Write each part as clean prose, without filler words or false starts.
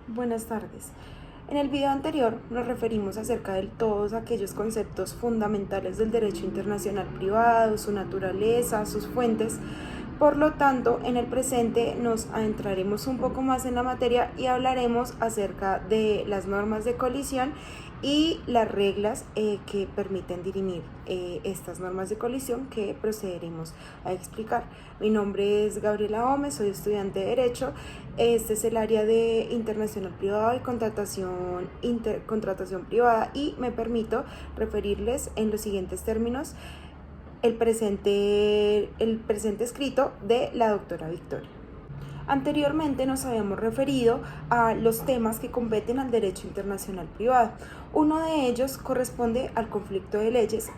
Buenas tardes. En el video anterior nos referimos acerca de todos aquellos conceptos fundamentales del derecho internacional privado, su naturaleza, sus fuentes. Por lo tanto, en el presente nos adentraremos un poco más en la materia y hablaremos acerca de las normas de colisión y las reglas que permiten dirimir estas normas de colisión que procederemos a explicar. Mi nombre es Gabriela Gómez, soy estudiante de Derecho. Este es el área de internacional privado y contratación privada, y me permito referirles en los siguientes términos el presente escrito de la doctora Victoria. Anteriormente nos habíamos referido a los temas que competen al derecho internacional privado. Uno de ellos corresponde al conflicto de leyes,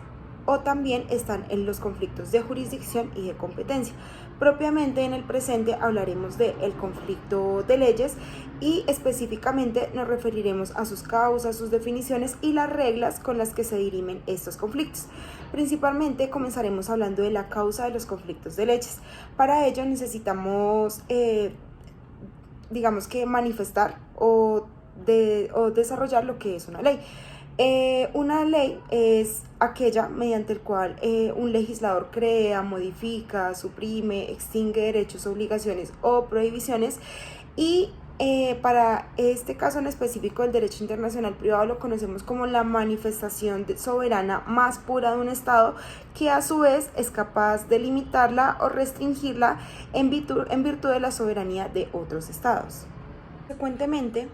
o también están en los conflictos de jurisdicción y de competencia. Propiamente en el presente hablaremos del conflicto de leyes y específicamente nos referiremos a sus causas, sus definiciones y las reglas con las que se dirimen estos conflictos. Principalmente comenzaremos hablando de la causa de los conflictos de leyes. Para ello necesitamos, manifestar o desarrollar lo que es una ley. Una ley es aquella mediante el cual un legislador crea, modifica, suprime, extingue derechos, obligaciones o prohibiciones, y para este caso en específico del derecho internacional privado lo conocemos como la manifestación soberana más pura de un Estado, que a su vez es capaz de limitarla o restringirla en virtud de la soberanía de otros Estados. Consecuentemente,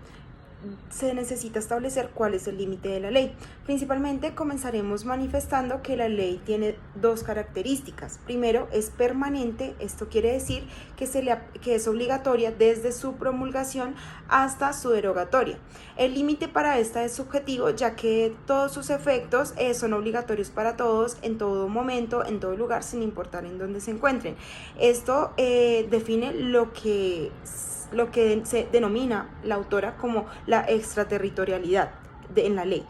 se necesita establecer cuál es el límite de la ley. Principalmente comenzaremos manifestando que la ley tiene dos características. Primero, es permanente. Esto quiere decir que es obligatoria desde su promulgación hasta su derogatoria. El límite para esta es subjetivo, ya que todos sus efectos son obligatorios para todos, en todo momento, en todo lugar, sin importar en dónde se encuentren. Esto define lo que se denomina la autora como la extraterritorialidad en la ley.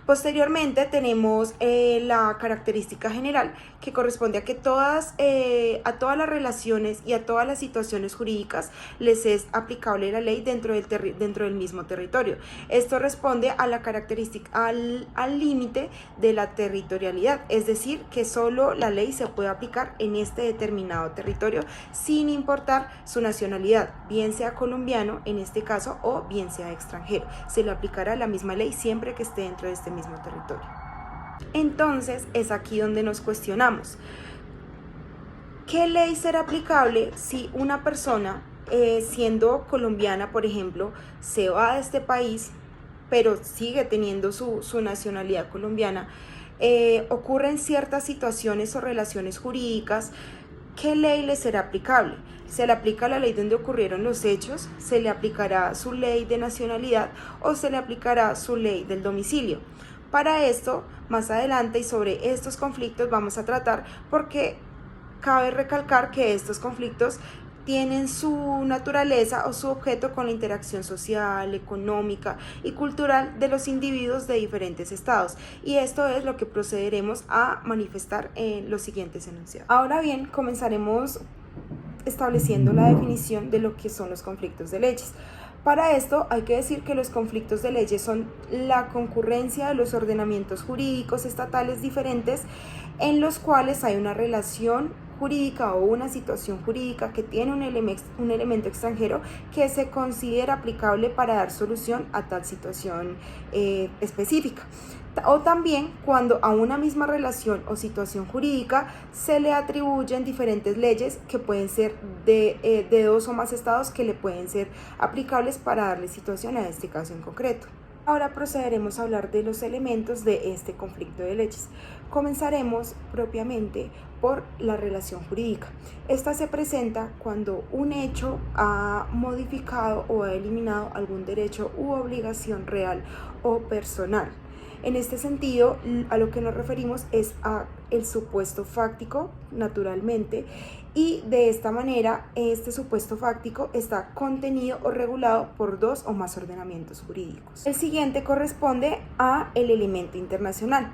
Posteriormente tenemos la característica general, que corresponde a que a todas las relaciones y a todas las situaciones jurídicas les es aplicable la ley dentro del mismo territorio. Esto responde a la característica, al límite de la territorialidad, es decir, que solo la ley se puede aplicar en este determinado territorio sin importar su nacionalidad, bien sea colombiano en este caso o bien sea extranjero. Se le aplicará la misma ley siempre que esté dentro de este mismo territorio. Entonces es aquí donde nos cuestionamos: ¿qué ley será aplicable si una persona, siendo colombiana, por ejemplo, se va de este país, pero sigue teniendo su nacionalidad colombiana? Ocurren ciertas situaciones o relaciones jurídicas. ¿Qué ley le será aplicable? ¿Se le aplica la ley donde ocurrieron los hechos? ¿Se le aplicará su ley de nacionalidad o se le aplicará su ley del domicilio? Para esto, más adelante y sobre estos conflictos vamos a tratar, porque cabe recalcar que estos conflictos tienen su naturaleza o su objeto con la interacción social, económica y cultural de los individuos de diferentes estados, y esto es lo que procederemos a manifestar en los siguientes enunciados. Ahora bien, comenzaremos estableciendo la definición de lo que son los conflictos de leyes. Para esto hay que decir que los conflictos de leyes son la concurrencia de los ordenamientos jurídicos estatales diferentes en los cuales hay una relación jurídica o una situación jurídica que tiene un elemento extranjero que se considera aplicable para dar solución a tal situación específica. O también cuando a una misma relación o situación jurídica se le atribuyen diferentes leyes que pueden ser de dos o más estados, que le pueden ser aplicables para darle situación a este caso en concreto. Ahora procederemos a hablar de los elementos de este conflicto de leyes. Comenzaremos propiamente por la relación jurídica. Esta se presenta cuando un hecho ha modificado o ha eliminado algún derecho u obligación real o personal. En este sentido, a lo que nos referimos es a el supuesto fáctico, naturalmente, y de esta manera este supuesto fáctico está contenido o regulado por dos o más ordenamientos jurídicos. El siguiente corresponde a el elemento internacional.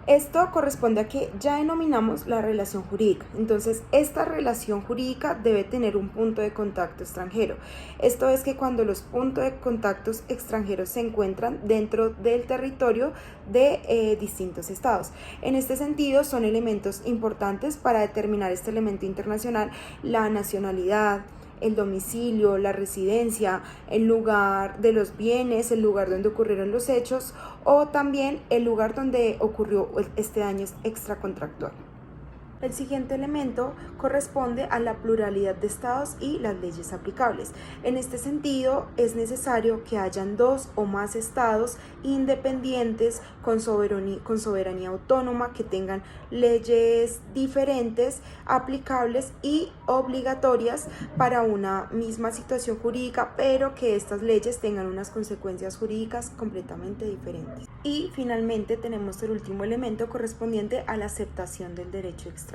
Esto corresponde a que ya denominamos la relación jurídica. Entonces, esta relación jurídica debe tener un punto de contacto extranjero. Esto es que cuando los puntos de contactos extranjeros se encuentran dentro del territorio de distintos estados. En este sentido, son elementos importantes para determinar este elemento internacional: la nacionalidad, el domicilio, la residencia, el lugar de los bienes, el lugar donde ocurrieron los hechos, o también el lugar donde ocurrió este daño extracontractual. El siguiente elemento corresponde a la pluralidad de estados y las leyes aplicables. En este sentido, es necesario que hayan dos o más estados independientes con soberanía autónoma, que tengan leyes diferentes, aplicables y obligatorias para una misma situación jurídica, pero que estas leyes tengan unas consecuencias jurídicas completamente diferentes. Y finalmente tenemos el último elemento correspondiente a la aceptación del derecho extranjero.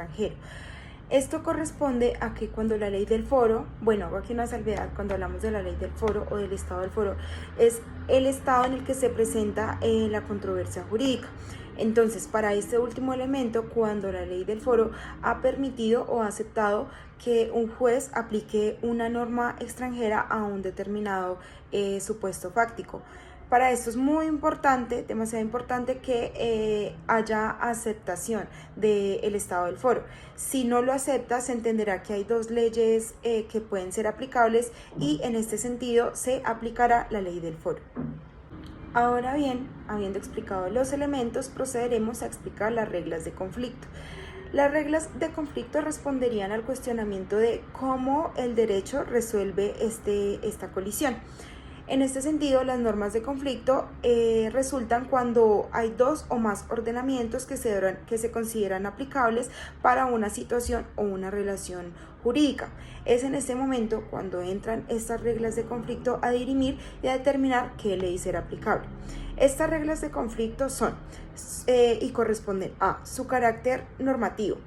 Esto corresponde a que cuando la ley del foro, bueno, hago aquí una salvedad, cuando hablamos de la ley del foro o del estado del foro, es el estado en el que se presenta la controversia jurídica. Entonces, para este último elemento, cuando la ley del foro ha permitido o ha aceptado que un juez aplique una norma extranjera a un determinado supuesto fáctico. Para esto es muy importante, demasiado importante, que haya aceptación del estado del foro. Si no lo acepta, se entenderá que hay dos leyes que pueden ser aplicables, y en este sentido se aplicará la ley del foro. Ahora bien, habiendo explicado los elementos, procederemos a explicar las reglas de conflicto. Las reglas de conflicto responderían al cuestionamiento de cómo el derecho resuelve esta colisión. En este sentido, las normas de conflicto resultan cuando hay dos o más ordenamientos que se consideran aplicables para una situación o una relación jurídica. Es en este momento cuando entran estas reglas de conflicto a dirimir y a determinar qué ley será aplicable. Estas reglas de conflicto son y corresponden a su carácter normativo,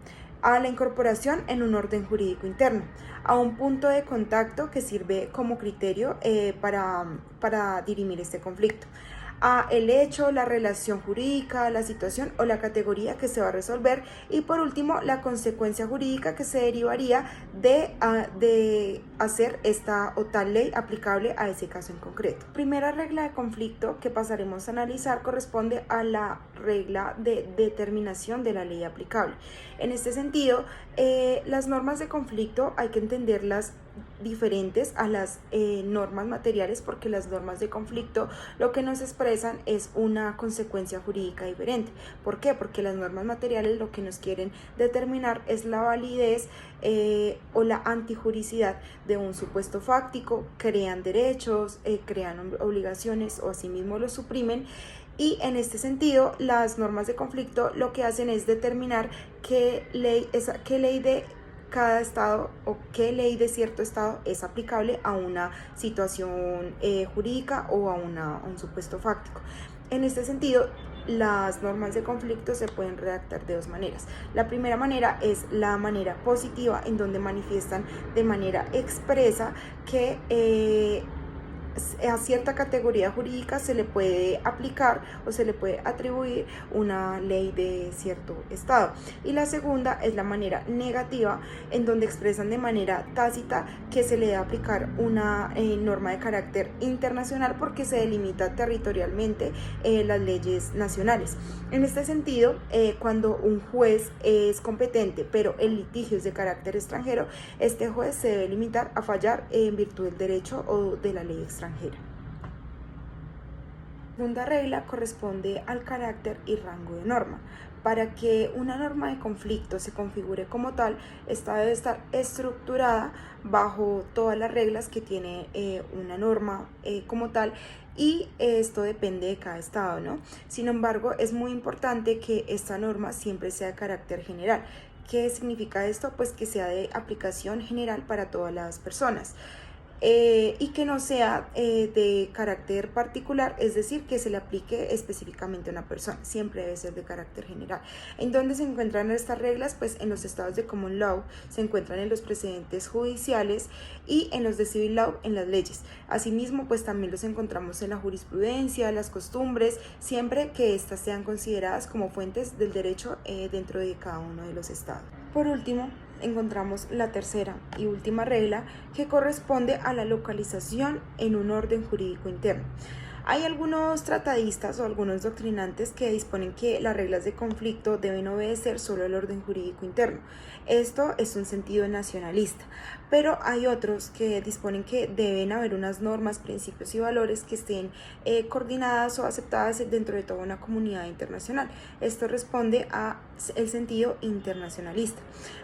a la incorporación en un orden jurídico interno, a un punto de contacto que sirve como criterio para dirimir este conflicto, a el hecho, la relación jurídica, la situación o la categoría que se va a resolver, y por último la consecuencia jurídica que se derivaría de hacer esta o tal ley aplicable a ese caso en concreto. Primera regla de conflicto que pasaremos a analizar corresponde a la regla de determinación de la ley aplicable. En este sentido, las normas de conflicto hay que entenderlas diferentes a las normas materiales, porque las normas de conflicto lo que nos expresan es una consecuencia jurídica diferente. ¿Por qué? Porque las normas materiales lo que nos quieren determinar es la validez o la antijuricidad de un supuesto fáctico, crean derechos, crean obligaciones o asimismo los suprimen. Y en este sentido, las normas de conflicto lo que hacen es determinar qué ley de cada estado o qué ley de cierto estado es aplicable a una situación jurídica o a un supuesto fáctico. En este sentido, las normas de conflicto se pueden redactar de dos maneras. La primera manera es la manera positiva, en donde manifiestan de manera expresa que a cierta categoría jurídica se le puede aplicar o se le puede atribuir una ley de cierto estado. Y la segunda es la manera negativa, en donde expresan de manera tácita que se le debe aplicar una norma de carácter internacional, porque se delimita territorialmente las leyes nacionales. En este sentido, cuando un juez es competente pero el litigio es de carácter extranjero, este juez se debe limitar a fallar en virtud del derecho o de la ley extranjera. La segunda regla corresponde al carácter y rango de norma. Para que una norma de conflicto se configure como tal, esta debe estar estructurada bajo todas las reglas que tiene una norma como tal, y esto depende de cada estado, ¿no? Sin embargo, es muy importante que esta norma siempre sea de carácter general. ¿Qué significa esto? Pues que sea de aplicación general para todas las personas. y que no sea de carácter particular, es decir, que se le aplique específicamente a una persona, siempre debe ser de carácter general. ¿En dónde se encuentran estas reglas? Pues en los estados de common law, se encuentran en los precedentes judiciales y en los de civil law, en las leyes. Asimismo, pues también los encontramos en la jurisprudencia, las costumbres, siempre que éstas sean consideradas como fuentes del derecho dentro de cada uno de los estados. Por último, encontramos la tercera y última regla, que corresponde a la localización en un orden jurídico interno. Hay algunos tratadistas o algunos doctrinantes que disponen que las reglas de conflicto deben obedecer solo al orden jurídico interno. Esto es un sentido nacionalista, pero hay otros que disponen que deben haber unas normas, principios y valores que estén coordinadas o aceptadas dentro de toda una comunidad internacional. Esto responde a el sentido internacionalista.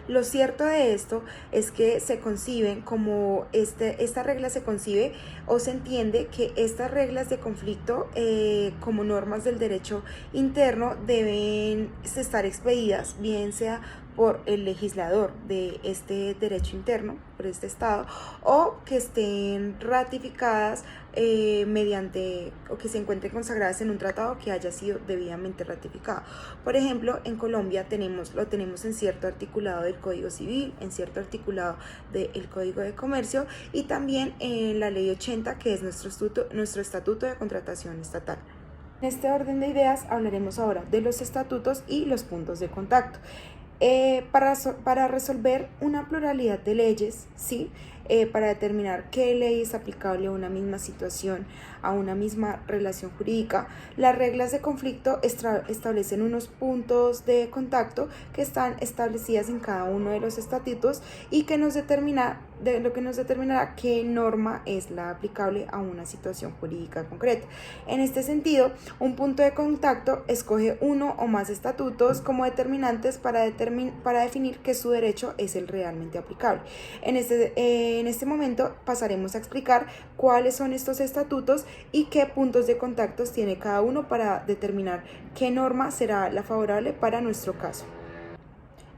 Lo cierto de esto es que se conciben como esta regla se concibe o se entiende que estas reglas de conflicto como normas del derecho interno deben estar expedidas, bien sea por el legislador de este derecho interno, por este estado, o que estén ratificadas mediante o que se encuentren consagradas en un tratado que haya sido debidamente ratificado. Por ejemplo, en Colombia lo tenemos en cierto articulado del Código Civil, en cierto articulado del Código de Comercio y también en la Ley 80, que es nuestro estatuto de contratación estatal. En este orden de ideas hablaremos ahora de los estatutos y los puntos de contacto. Para resolver una pluralidad de leyes, ¿sí? Para determinar qué ley es aplicable a una misma situación, a una misma relación jurídica, las reglas de conflicto establecen unos puntos de contacto que están establecidas en cada uno de los estatutos y que nos determinará qué norma es la aplicable a una situación jurídica concreta. En este sentido, un punto de contacto escoge uno o más estatutos como determinantes para definir que su derecho es el realmente aplicable. En este momento pasaremos a explicar cuáles son estos estatutos y qué puntos de contacto tiene cada uno para determinar qué norma será la favorable para nuestro caso.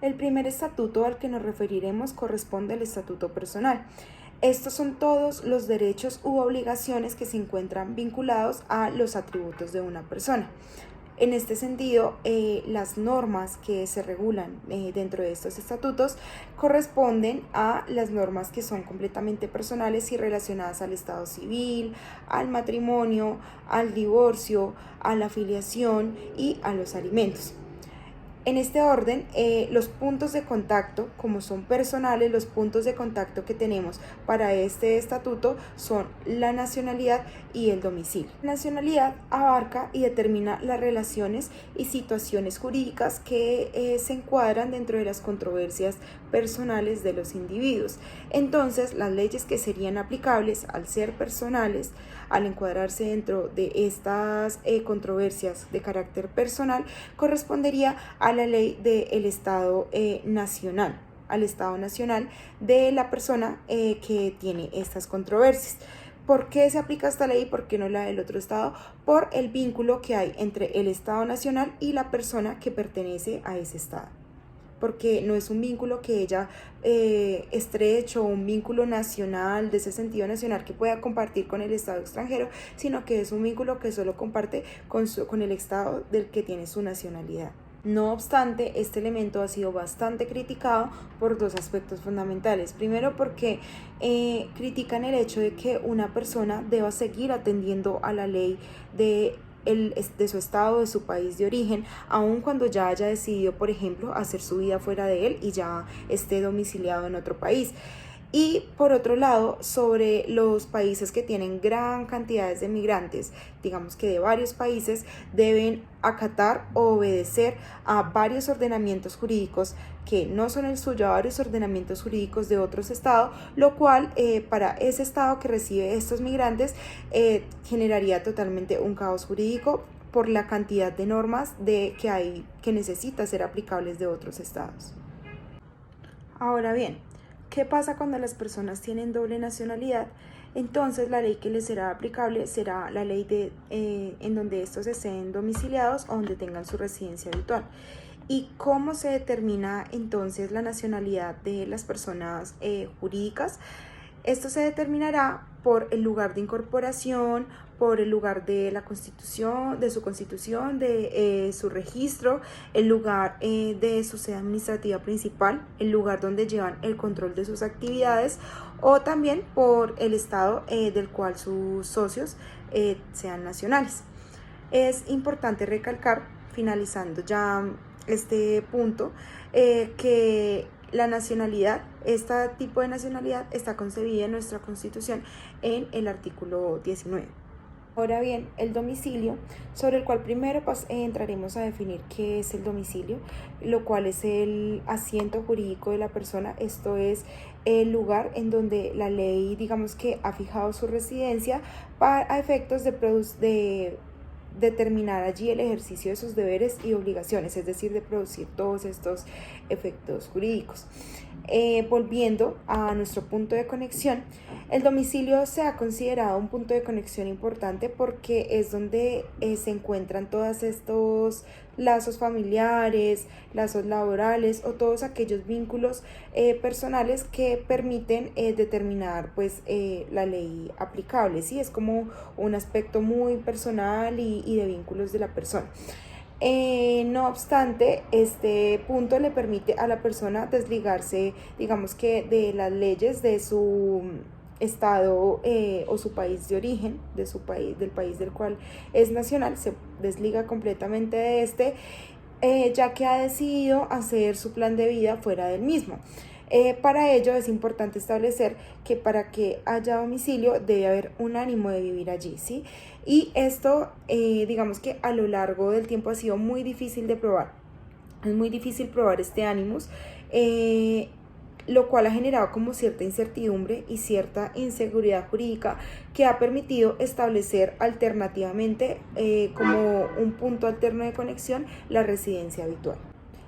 El primer estatuto al que nos referiremos corresponde al estatuto personal. Estos son todos los derechos u obligaciones que se encuentran vinculados a los atributos de una persona. En este sentido, las normas que se regulan dentro de estos estatutos corresponden a las normas que son completamente personales y relacionadas al estado civil, al matrimonio, al divorcio, a la filiación y a los alimentos. En este orden, los puntos de contacto, como son personales, los puntos de contacto que tenemos para este estatuto son la nacionalidad y el domicilio. La nacionalidad abarca y determina las relaciones y situaciones jurídicas que se encuadran dentro de las controversias personales de los individuos. Entonces, las leyes que serían aplicables al ser personales, al encuadrarse dentro de estas controversias de carácter personal, correspondería a la ley del Estado nacional, al Estado nacional de la persona que tiene estas controversias. ¿Por qué se aplica esta ley y por qué no la del otro estado? Por el vínculo que hay entre el Estado nacional y la persona que pertenece a ese estado. Porque no es un vínculo que ella estrecho, un vínculo nacional, de ese sentido nacional que pueda compartir con el Estado extranjero, sino que es un vínculo que solo comparte con el Estado del que tiene su nacionalidad. No obstante, este elemento ha sido bastante criticado por dos aspectos fundamentales. Primero, porque critican el hecho de que una persona deba seguir atendiendo a la ley de su estado, de su país de origen, aun cuando ya haya decidido, por ejemplo, hacer su vida fuera de él y ya esté domiciliado en otro país. Y por otro lado, sobre los países que tienen gran cantidades de migrantes, digamos que de varios países, deben acatar o obedecer a varios ordenamientos jurídicos que no son el suyo, a varios ordenamientos jurídicos de otros estados, lo cual para ese estado que recibe estos migrantes generaría totalmente un caos jurídico por la cantidad de normas que hay que necesita ser aplicables de otros estados. Ahora bien, ¿qué pasa cuando las personas tienen doble nacionalidad? Entonces la ley que les será aplicable será la ley en donde estos estén domiciliados o donde tengan su residencia habitual. ¿Y cómo se determina entonces la nacionalidad de las personas jurídicas? Esto se determinará por el lugar de incorporación, por el lugar de la constitución, de su registro, el lugar de su sede administrativa principal, el lugar donde llevan el control de sus actividades, o también por el estado del cual sus socios sean nacionales. Es importante recalcar, finalizando ya este punto, que la nacionalidad, este tipo de nacionalidad está concebida en nuestra Constitución en el artículo 19. Ahora bien, el domicilio, sobre el cual primero entraremos a definir qué es el domicilio, lo cual es el asiento jurídico de la persona. Esto es el lugar en donde la ley, digamos que ha fijado su residencia a efectos de determinar allí el ejercicio de sus deberes y obligaciones, es decir, de producir todos estos efectos jurídicos. Volviendo a nuestro punto de conexión, el domicilio se ha considerado un punto de conexión importante porque es donde se encuentran todos estos lazos familiares, lazos laborales o todos aquellos vínculos personales que permiten determinar pues la ley aplicable, ¿sí? Es como un aspecto muy personal y de vínculos de la persona. No obstante, este punto le permite a la persona desligarse, digamos que de las leyes de su estado o su país de origen, del país del cual es nacional, se desliga completamente de ya que ha decidido hacer su plan de vida fuera del mismo. Para ello es importante establecer que para que haya domicilio debe haber un ánimo de vivir allí, ¿sí? Y esto, digamos que a lo largo del tiempo ha sido muy difícil de probar. Es muy difícil probar este ánimos, lo cual ha generado como cierta incertidumbre y cierta inseguridad jurídica que ha permitido establecer alternativamente como un punto alterno de conexión la residencia habitual.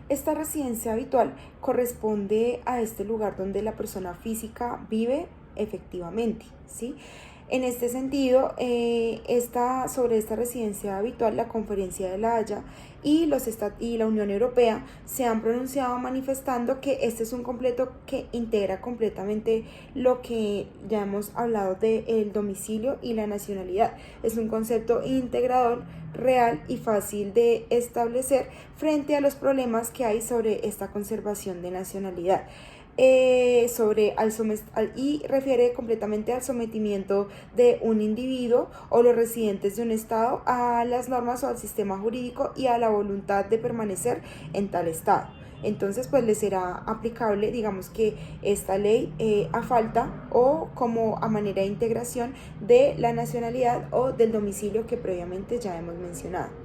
Esta residencia habitual corresponde a este lugar donde la persona física vive efectivamente, ¿sí? En este sentido, sobre esta residencia habitual, la Conferencia de La Haya y la Unión Europea se han pronunciado manifestando que este es un completo que integra completamente lo que ya hemos hablado del domicilio y la nacionalidad. Es un concepto integrador, real y fácil de establecer frente a los problemas que hay sobre esta conservación de nacionalidad. Y refiere completamente al sometimiento de un individuo o los residentes de un estado a las normas o al sistema jurídico y a la voluntad de permanecer en tal estado. Entonces pues le será aplicable, digamos que esta ley a falta o como a manera de integración de la nacionalidad o del domicilio que previamente ya hemos mencionado.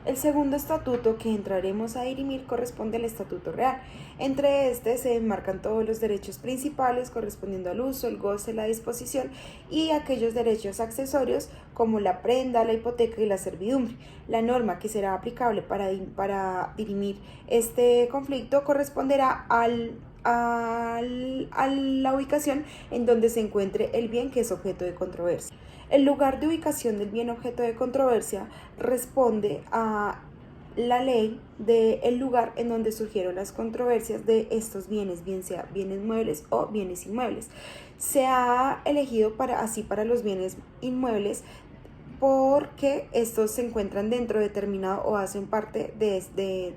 El segundo estatuto que entraremos a dirimir corresponde al Estatuto Real. Entre este se enmarcan todos los derechos principales correspondiendo al uso, el goce, la disposición y aquellos derechos accesorios como la prenda, la hipoteca y la servidumbre. La norma que será aplicable para dirimir este conflicto corresponderá a la ubicación en donde se encuentre el bien que es objeto de controversia. El lugar de ubicación del bien objeto de controversia responde a la ley del lugar en donde surgieron las controversias de estos bienes, bien sea bienes muebles o bienes inmuebles. Se ha elegido para los bienes inmuebles porque estos se encuentran dentro de determinado o hacen parte de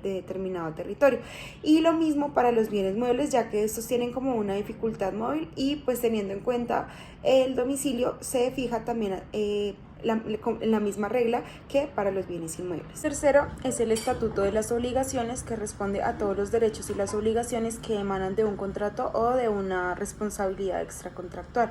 determinado territorio. Y lo mismo para los bienes muebles, ya que estos tienen como una dificultad móvil y pues teniendo en cuenta el domicilio se fija también la misma regla que para los bienes inmuebles. Tercero es el Estatuto de las Obligaciones, que responde a todos los derechos y las obligaciones que emanan de un contrato o de una responsabilidad extracontractual.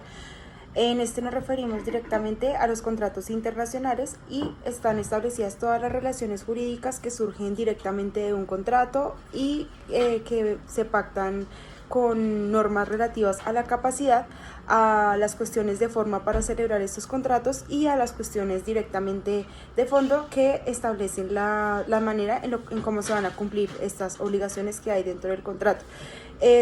En este nos referimos directamente a los contratos internacionales y están establecidas todas las relaciones jurídicas que surgen directamente de un contrato y que se pactan con normas relativas a la capacidad, a las cuestiones de forma para celebrar estos contratos y a las cuestiones directamente de fondo que establecen la manera en cómo se van a cumplir estas obligaciones que hay dentro del contrato.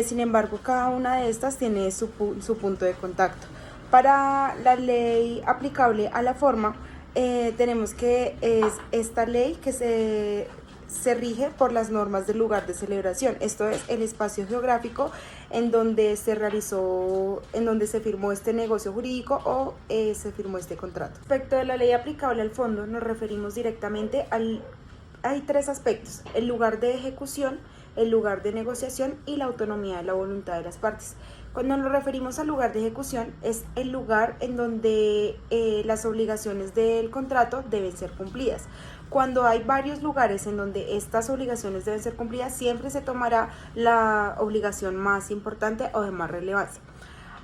Sin embargo, cada una de estas tiene su punto de contacto. Para la ley aplicable a la forma, tenemos que es esta ley que se se rige por las normas del lugar de celebración, esto es el espacio geográfico en donde se realizó, en donde se firmó este negocio jurídico o se firmó este contrato. Respecto de la ley aplicable al fondo, nos referimos directamente al... Hay tres aspectos: el lugar de ejecución, el lugar de negociación y la autonomía de la voluntad de las partes. Cuando nos referimos al lugar de ejecución, es el lugar en donde las obligaciones del contrato deben ser cumplidas. Cuando hay varios lugares en donde estas obligaciones deben ser cumplidas, siempre se tomará la obligación más importante o de más relevancia.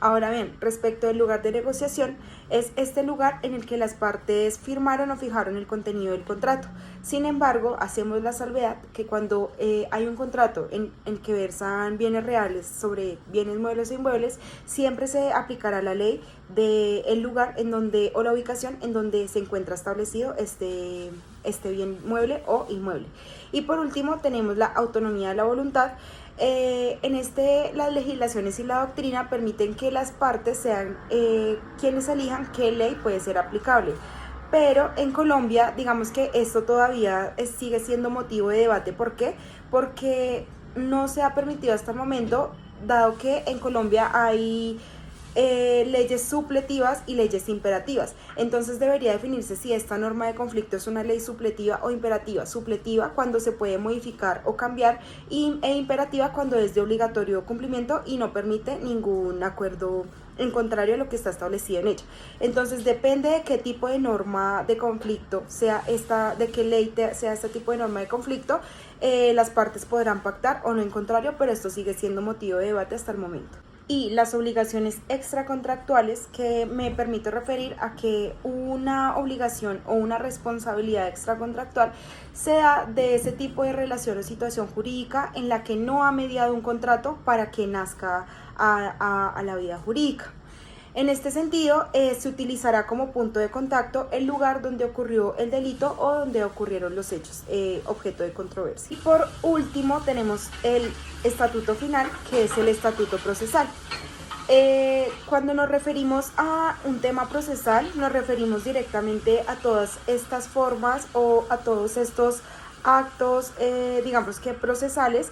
Ahora bien, respecto del lugar de negociación, es este lugar en el que las partes firmaron o fijaron el contenido del contrato. Sin embargo, hacemos la salvedad que cuando hay un contrato en que versan bienes reales sobre bienes muebles e inmuebles, siempre se aplicará la ley del lugar en donde, o la ubicación en donde se encuentra establecido este bien mueble o inmueble. Y por último, tenemos la autonomía de la voluntad. Las legislaciones y la doctrina permiten que las partes sean quienes elijan qué ley puede ser aplicable. Pero en Colombia, digamos que esto todavía sigue siendo motivo de debate. ¿Por qué? Porque no se ha permitido hasta el momento, dado que en Colombia hay leyes supletivas y leyes imperativas. Entonces debería definirse si esta norma de conflicto es una ley supletiva o imperativa. Supletiva cuando se puede modificar o cambiar e imperativa cuando es de obligatorio cumplimiento y no permite ningún acuerdo en contrario a lo que está establecido en ella. Entonces depende de qué tipo de norma de conflicto sea esta, de qué ley sea este tipo de norma de conflicto, las partes podrán pactar o no en contrario, pero esto sigue siendo motivo de debate hasta el momento. Y las obligaciones extracontractuales, que me permito referir a que una obligación o una responsabilidad extracontractual sea de ese tipo de relación o situación jurídica en la que no ha mediado un contrato para que nazca a la vida jurídica. En este sentido, se utilizará como punto de contacto el lugar donde ocurrió el delito o donde ocurrieron los hechos objeto de controversia. Y por último tenemos el estatuto final, que es el estatuto procesal. Cuando nos referimos a un tema procesal, nos referimos directamente a todas estas formas o a todos estos actos, digamos que procesales,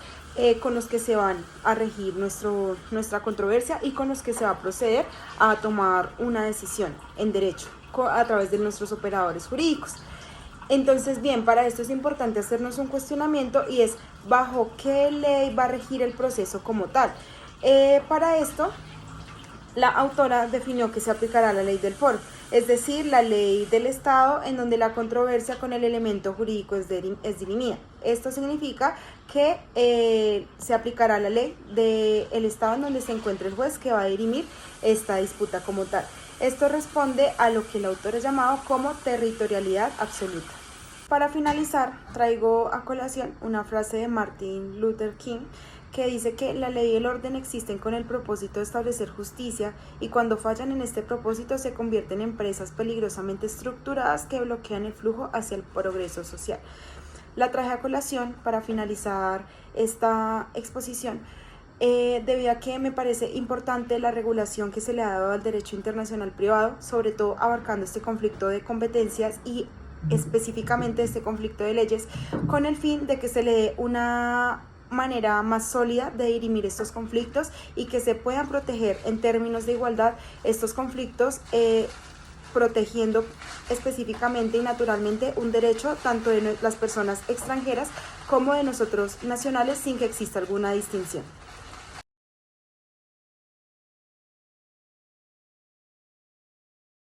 con los que se van a regir nuestra controversia y con los que se va a proceder a tomar una decisión en derecho a través de nuestros operadores jurídicos. Entonces, bien, para esto es importante hacernos un cuestionamiento y es: ¿bajo qué ley va a regir el proceso como tal? Para esto, la autora definió que se aplicará la ley del foro, es decir, la ley del Estado en donde la controversia con el elemento jurídico es dirimida. Esto significa que se aplicará la ley del Estado en donde se encuentre el juez que va a dirimir esta disputa como tal. Esto responde a lo que el autor ha llamado como territorialidad absoluta. Para finalizar, traigo a colación una frase de Martin Luther King, que dice que la ley y el orden existen con el propósito de establecer justicia y cuando fallan en este propósito se convierten en presas peligrosamente estructuradas que bloquean el flujo hacia el progreso social. La traje a colación para finalizar esta exposición debido a que me parece importante la regulación que se le ha dado al derecho internacional privado, sobre todo abarcando este conflicto de competencias y específicamente este conflicto de leyes, con el fin de que se le dé una manera más sólida de dirimir estos conflictos y que se puedan proteger en términos de igualdad estos conflictos, protegiendo específicamente y naturalmente un derecho tanto de las personas extranjeras como de nosotros nacionales sin que exista alguna distinción.